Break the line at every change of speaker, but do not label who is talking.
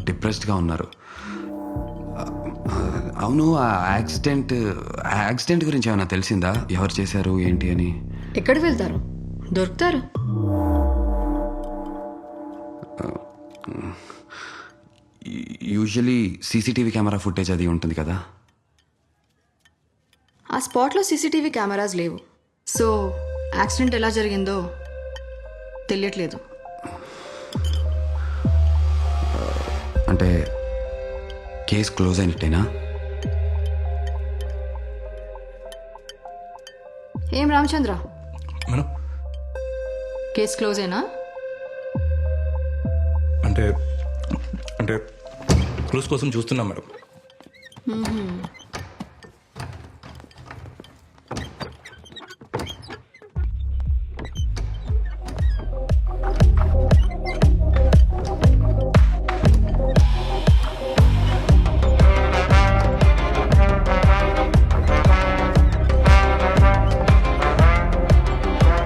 డిప్రెస్డ్గా ఉన్నారు. అవును, ఆ యాక్సిడెంట్ గురించి ఏమైనా తెలిసిందా? ఎవరు చేశారు ఏంటి అని?
ఎక్కడికి వెళ్తారు? దొరుకుతారు.
యూజువలీ సీసీటీవీ కెమెరా ఫుటేజ్ అది ఉంటుంది కదా.
ఆ స్పాట్లో సీసీటీవీ కెమెరాస్ లేవు. సో యాక్సిడెంట్ ఎలా జరిగిందో తెలియట్లేదు.
అంటే కేస్ క్లోజ్ అయినట్టేనా?
ఏం రామచంద్ర,
మేడం
కేసు క్లోజ్ అయినా?
అంటే క్లూస్ కోసం చూస్తున్నాం మేడం.